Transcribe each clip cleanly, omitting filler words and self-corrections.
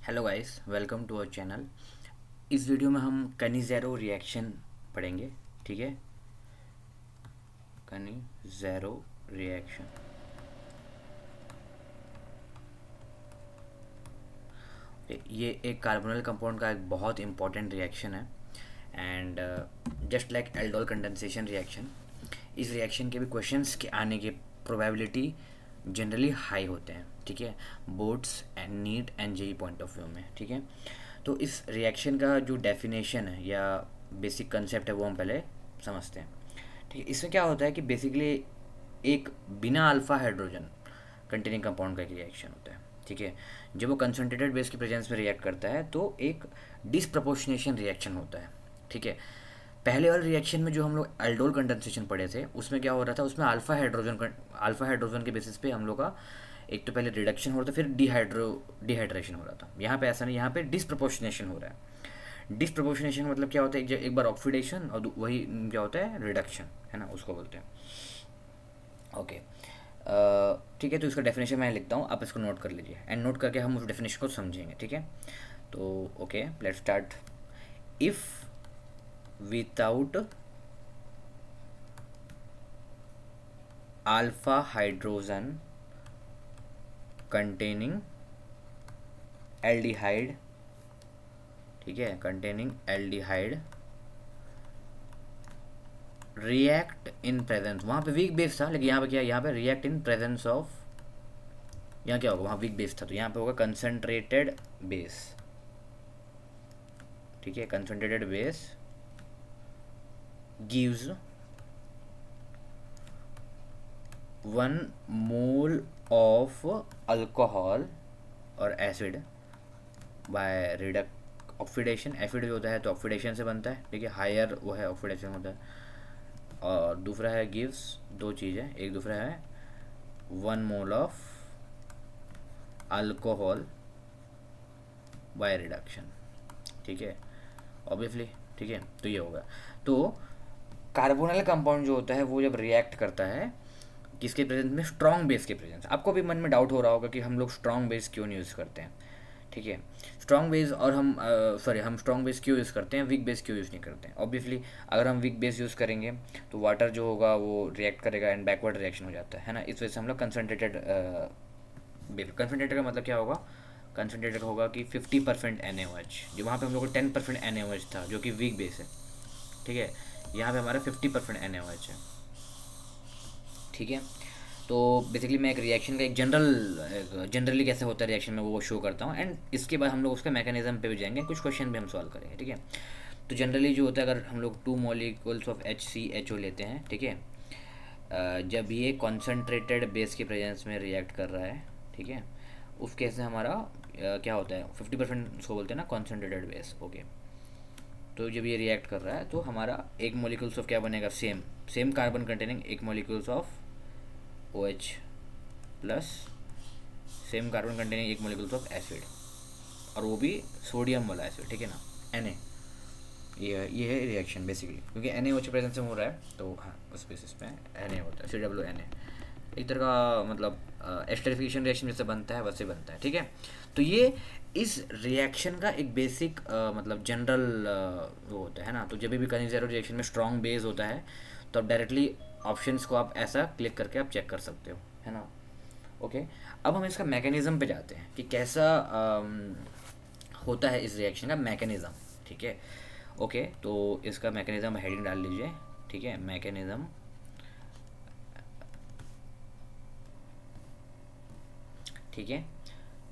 Hello guys, welcome to our channel. इस video में हम कनिज़ेरो रिएक्शन पढ़ेंगे। ठीक है, कनिज़ेरो रिएक्शन। ये एक कार्बोनिल कंपाउंड का एक बहुत इंपॉर्टेंट रिएक्शन है and just like aldol condensation reaction, इस रिएक्शन के भी क्वेश्चंस के आने की प्रोबेबिलिटी जनरली हाई होते हैं। ठीक है, boards and NEET and JEE point of view में। ठीक है, तो इस रिएक्शन का जो डेफिनेशन है या बेसिक कंसेप्ट है वो हम पहले समझते हैं। ठीक है, इसमें क्या होता है कि बेसिकली एक बिना अल्फा हाइड्रोजन कंटेनिंग कंपाउंड का एक रिएक्शन होता है। ठीक है, जब वो कंसनट्रेटेड बेस की प्रेजेंस में रिएक्ट करता है तो एक डिसप्रपोर्शनेशन रिएक्शन होता है। ठीक है, पहले वाले रिएक्शन में जो हम लोग एल्डोल कंडेंसेशन पढ़े थे उसमें क्या हो रहा था, उसमें अल्फा हाइड्रोजन के बेसिस पे हम लोग का एक तो पहले रिडक्शन हो रहा था, फिर डिहाइड्रेशन हो रहा था। यहाँ पे ऐसा नहीं, यहाँ पे डिसप्रपोर्शनेशन हो रहा है। डिसप्रपोर्शनेशन मतलब क्या होता है, एक बार ऑक्सीडेशन और वही क्या होता है, रिडक्शन, है ना, उसको बोलते हैं। ओके, ठीक है, तो इसका डेफिनेशन मैं लिखता हूँ, आप इसको नोट कर लीजिए एंड नोट करके हम उस डेफिनेशन को समझेंगे। ठीक है, तो okay, let's start. If without alpha hydrogen containing aldehyde, ठीक है, containing aldehyde react in presence, वहाँ पे वीक बेस था लेकिन यहाँ पे क्या है, यहाँ पे रिएक्ट इन प्रेजेंस ऑफ, यहाँ क्या होगा, वहाँ वीक बेस था तो यहाँ पे होगा कंसनट्रेटेड बेस। ठीक है, concentrated base gives 1 mole of alcohol और एसिड बाय रिडक्ट ऑक्सीडेशन। एसिड जो होता है तो ऑक्सीडेशन से बनता है। ठीक है, हायर वो है ऑक्सीडेशन होता है। और दूसरा है गिव्स, दो चीज़ें, एक दूसरा है 1 mole of alcohol by reduction. ठीक है, ऑब्वियसली। ठीक है, तो ये होगा। तो कार्बोनिल कंपाउंड जो होता है वो जब रिएक्ट करता है किसके प्रेजेंस में, स्ट्रॉन्ग बेस के प्रेजेंस। आपको भी मन में डाउट हो रहा होगा कि हम लोग स्ट्रॉन्ग बेस क्यों नहीं यूज़ करते हैं। ठीक है, स्ट्रॉन्ग बेस और हम स्ट्रॉन्ग बेस क्यों यूज़ करते हैं, वीक बेस क्यों यूज़ नहीं करते हैं। ऑब्वियसली अगर हम वीक बेस यूज़ करेंगे तो वाटर जो होगा वो रिएक्ट करेगा एंड बैकवर्ड रिएक्शन हो जाता है ना। इस वजह से हम लोग कंसनट्रेटेड बेस, कंसनट्रेटेड का मतलब क्या होगा, कंसनट्रेटेड होगा कि 50% NaOH, जो वहाँ पे हम लोग को 10% NaOH था जो कि वीक बेस है। ठीक है, यहाँ पे हमारा 50% NaOH है। ठीक है, तो बेसिकली मैं एक रिएक्शन का एक जनरली कैसे होता है रिएक्शन में वो शो करता हूँ एंड इसके बाद हम लोग उसका मैकेनिज्म पे भी जाएंगे, कुछ क्वेश्चन भी हम सॉल्व करेंगे। ठीक है, तो जनरली जो होता है, अगर हम लोग 2 मोलिक्यूल्स ऑफ HCHO लेते हैं, ठीक है, जब ये कॉन्सेंट्रेटेड बेस के प्रेजेंस में रिएक्ट कर रहा है, ठीक है, उस केस में हमारा क्या होता है, 50% उसको बोलते हैं ना कॉन्सेंट्रेटेड बेस। ओके, तो जब ये रिएक्ट कर रहा है तो हमारा एक मोलिक्यूल्स ऑफ क्या बनेगा, सेम सेम कार्बन कंटेनिंग एक molecules of OH plus same carbon containing एक मोलिक्यूल्स ऑफ एसिड, और वो भी सोडियम वाला एसिड। ठीक है ना, Na। ये है रिएक्शन बेसिकली, क्योंकि NaOH प्रेजेंस में हो रहा है तो हाँ उस बेसिस पे Na होता है, COONA। एक तरह का मतलब एस्टरिफिकेशन रिएक्शन जैसे बनता है वैसे बनता है। ठीक है, तो ये इस रिएक्शन का एक बेसिक मतलब जनरल वो होता है ना। तो जब भी कनिज़ेरो रिएक्शन में स्ट्रॉन्ग बेस होता है तो आप डायरेक्टली ऑप्शंस को आप ऐसा क्लिक करके आप चेक कर सकते हो, है ना। ओके, अब हम इसका मैकेनिज़्म पे जाते हैं कि कैसा होता है इस रिएक्शन का मैकेनिज़्म। ठीक है, ओके, तो इसका मैकेनिज़्म हेडिंग डाल लीजिए। ठीक है, मैकेनिज़्म। ठीक है,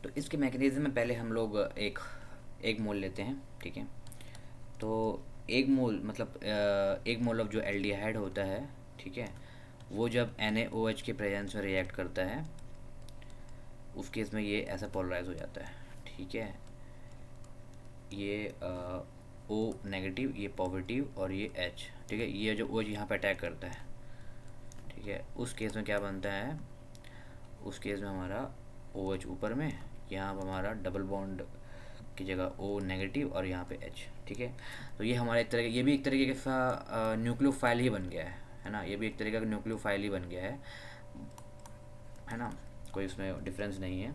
तो इसके मैकेनिज्म में पहले हम लोग एक मोल लेते हैं। ठीक है, तो एक मोल मतलब एक मोल ऑफ जो एल्डिहाइड होता है, ठीक है, वो जब NaOH के प्रेजेंस में रिएक्ट करता है उस केस में ये ऐसा पोलराइज हो जाता है। ठीक है, ये O नेगेटिव, ये पॉजिटिव और ये H। ठीक है, ये जो OH यहाँ पे अटैक करता है, ठीक है, उस केस में क्या बनता है, उस केस में हमारा OH ऊपर में, यहाँ पर हमारा डबल बॉन्ड की जगह O नेगेटिव और यहाँ पे H। ठीक है, तो ये हमारा एक तरह ये भी एक तरीके का न्यूक्लियोफाइल ही बन गया है ना, ये भी एक तरीके का न्यूक्लियोफाइल ही बन गया है ना, कोई इसमें डिफरेंस नहीं है।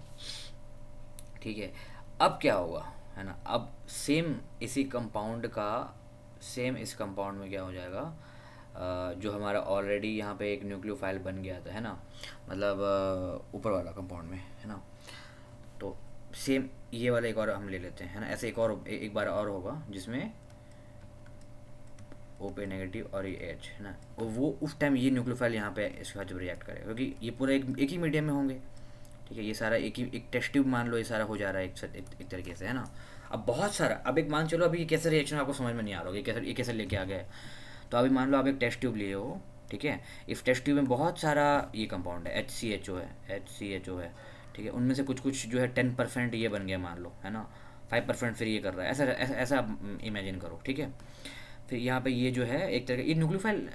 ठीक है, अब क्या होगा, है ना, अब सेम इसी कंपाउंड का, सेम इस कंपाउंड में क्या हो जाएगा, जो हमारा ऑलरेडी यहाँ पे एक न्यूक्लियोफाइल बन गया था, है ना, मतलब ऊपर वाला कंपाउंड में, है ना, तो सेम ये वाला एक और हम ले लेते हैं, है ना, ऐसे एक और एक बार और होगा जिसमें ओ पे नेगेटिव और ये एच, है ना, और वो उस टाइम ये न्यूक्लियोफाइल यहाँ पे इसके साथ जब रिएक्ट करेगा, क्योंकि ये पूरा एक ही मीडियम में होंगे, ठीक है, ये सारा एक टेस्ट ट्यूब मान लो, ये सारा हो जा रहा है एक तरीके से, है ना। अब बहुत सारा, अब एक मान चलो अभी ये कैसे रिएक्शन आपको समझ में नहीं आ रहा होगा, ये कैसे लेके आ गया है। तो अभी मान लो आप एक टेस्ट ट्यूब लिए हो, ठीक है, इस टेस्ट ट्यूब में बहुत सारा ये कंपाउंड है, HCHO है, ठीक है, उनमें से कुछ कुछ जो है 10% ये बन गया मान लो, है ना, 5% फिर ये कर रहा है, ऐसा ऐसा ऐसा इमेजिन करो, ठीक है। फिर यहाँ पे ये जो है एक तरह का ये न्यूक्लियोफाइल,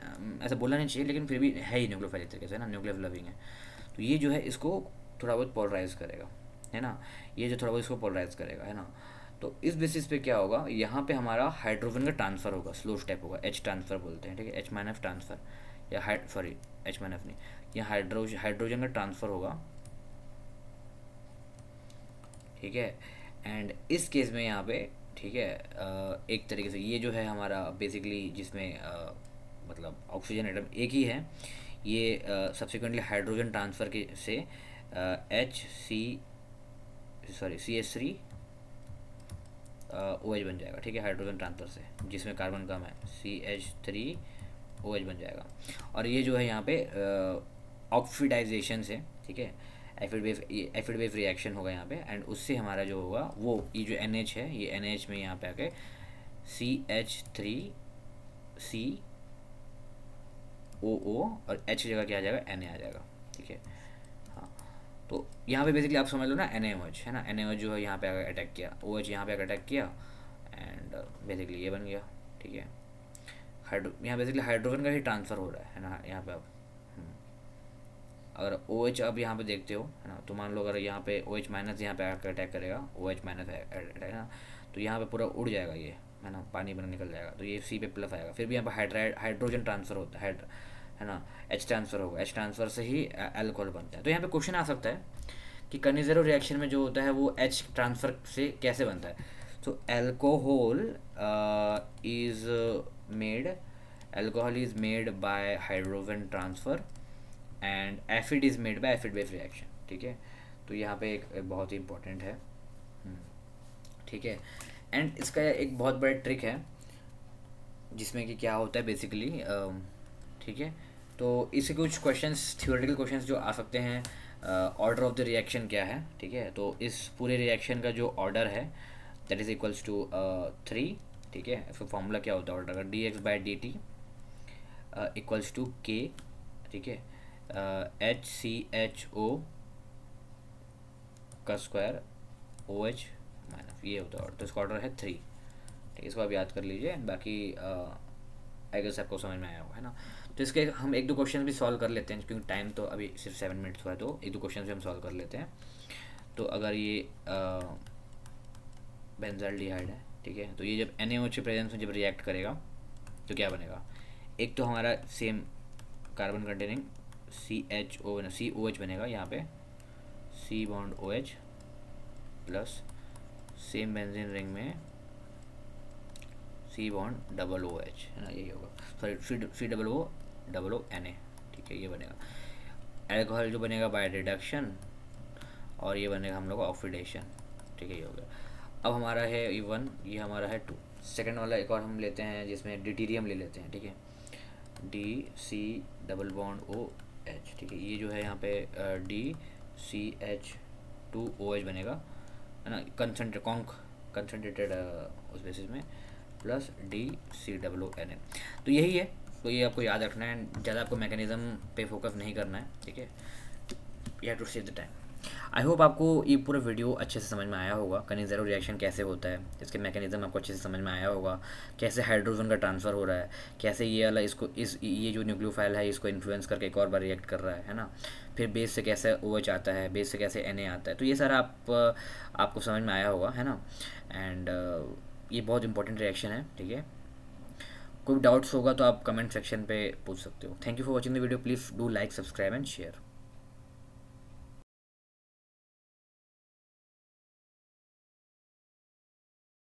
ऐसा बोलना नहीं चाहिए लेकिन फिर भी है ही न्यूक्लियोफाइल एक तरीके से, है ना, न्यूक्लियर लविंग है। तो ये जो है इसको थोड़ा बहुत पोलराइज करेगा, है ना, ये जो थोड़ा बहुत इसको पोलराइज करेगा, है ना। तो इस बेसिस पे क्या होगा, यहाँ पे हमारा हाइड्रोजन का ट्रांसफ़र होगा, स्लो स्टेप होगा, H ट्रांसफ़र बोलते हैं, ठीक है, H-F ट्रांसफ़र, या सॉरी H-F नहीं, यहाँ हाइड्रोजन का ट्रांसफ़र होगा, ठीक है। एंड इस केस में यहाँ पे, ठीक है, एक तरीके से ये जो है हमारा बेसिकली जिसमें मतलब ऑक्सीजन एटम एक ही है, ये सब्सिक्वेंटली हाइड्रोजन ट्रांसफ़र के से CH3 OH बन जाएगा, ठीक है, हाइड्रोजन ट्रांसफ़र से जिसमें कार्बन कम है, CH3 OH बन जाएगा। और ये जो है यहाँ पे ऑक्सीडाइजेशन से, ठीक है, एसिड बेस रिएक्शन होगा यहाँ पे, एंड उससे हमारा जो होगा वो ये जो NH है, ये NH में यहाँ पे आके CH3COO और H की जगह क्या आ जाएगा, Na आ जाएगा, ठीक है। हाँ, तो यहाँ पे बेसिकली आप समझ लो ना, NaOH है ना, NaOH जो है यहाँ पे आकर अटैक किया, OH यहाँ पे आकर अटैक किया, एंड बेसिकली ये बन गया, ठीक है। यहाँ बेसिकली हाइड्रोजन का ही ट्रांसफ़र हो रहा है ना, यहाँ पे अब अगर OH अब यहाँ पे देखते हो, है ना, तो मान लो अगर यहाँ पे OH माइनस यहाँ पे आकर अटैक करेगा, OH माइनस अटैक, है ना, तो यहाँ पे पूरा उड़ जाएगा ये, है ना, पानी बना निकल जाएगा, तो ये C पे प्लस आएगा। फिर भी यहाँ पे हाइड्रोजन ट्रांसफ़र होता है ना, H ट्रांसफ़र होगा, H ट्रांसफ़र से ही अल्कोहल बनता है। तो यहाँ पे क्वेश्चन आ सकता है कि कनिज़ेरो रिएक्शन में जो होता है वो H ट्रांसफ़र से कैसे बनता है। तो alcohol is made by hydrogen transfer and acid is made by acid base reaction, ठीक है। तो यहाँ पे एक बहुत ही इंपॉर्टेंट है, ठीक है। एंड इसका एक बहुत बड़ा ट्रिक है जिसमें कि क्या होता है बेसिकली, ठीक है, तो इससे कुछ क्वेश्चंस, थ्योरेटिकल क्वेश्चंस जो आ सकते हैं, ऑर्डर ऑफ द रिएक्शन क्या है, ठीक है। तो इस पूरे रिएक्शन का जो ऑर्डर है दैट इज़ इक्वल्स टू 3, ठीक है। इसका फॉर्मूला क्या होता है ऑर्डर का, dx/dt इक्वल्स टू k, ठीक है, HCHO का स्क्वायर OH माइनस, ये होता है ऑर्डर। तो इसका ऑर्डर है 3, ठीक है, इसको आप याद कर लीजिए, बाकी आई गेस आपको समझ में आया होगा, है ना। तो इसके हम एक दो क्वेश्चन भी सॉल्व कर लेते हैं, क्योंकि टाइम तो अभी सिर्फ 7 मिनट्स हुआ है, तो एक दो क्वेश्चन भी हम सॉल्व कर लेते हैं। तो अगर ये बेंजाल्डिहाइड है, ठीक है, तो ये जब NaOH के प्रेजेंस में जब रिएक्ट करेगा तो क्या बनेगा, एक तो हमारा सेम कार्बन कंटेनिंग COH बनेगा, यहाँ पे C bond OH plus same benzene ring में C बॉन्ड OH, है ना, यही होगा, सॉरी COO Na, ठीक है, ये बनेगा अल्कोहल जो बनेगा बाय रिडक्शन, और ये बनेगा हम लोग का ऑक्सीडेशन, ठीक है, ये हो गया। अब हमारा है E1, ये हमारा है 2। सेकंड वाला एक और हम लेते हैं जिसमें ड्यूटेरियम ले लेते हैं, ठीक है, DCOOH, ठीक है, ये जो है यहाँ पे DCH2OH बनेगा, है ना, कंसनट्रेटेड उस बेसिस में, प्लस DCOONA। तो यही है, तो ये आपको याद रखना है, ज़्यादा आपको मैकेनिज़्म पे फोकस नहीं करना है, ठीक है, you have to save the time. I hope आपको ये पूरा वीडियो अच्छे से समझ में आया होगा, कनिज़ेरो रिएक्शन कैसे होता है, इसके मैकेनिज्म आपको अच्छे से समझ में आया होगा, कैसे हाइड्रोजन का ट्रांसफ़र हो रहा है, कैसे ये वाला इसको ये जो न्यूक्लियोफाइल है इसको इन्फ्लुएंस करके एक और बार रिएक्ट कर रहा है ना, फिर बेस से कैसे OH आता है, बेस से कैसे Na आता है, तो ये सारा आपको समझ में आया होगा, है ना। एंड ये बहुत इंपॉर्टेंट रिएक्शन है, ठीक है। कोई डाउट्स होगा तो आप कमेंट सेक्शन पे पूछ सकते हो। Thank you for watching the video, please do like, subscribe and share.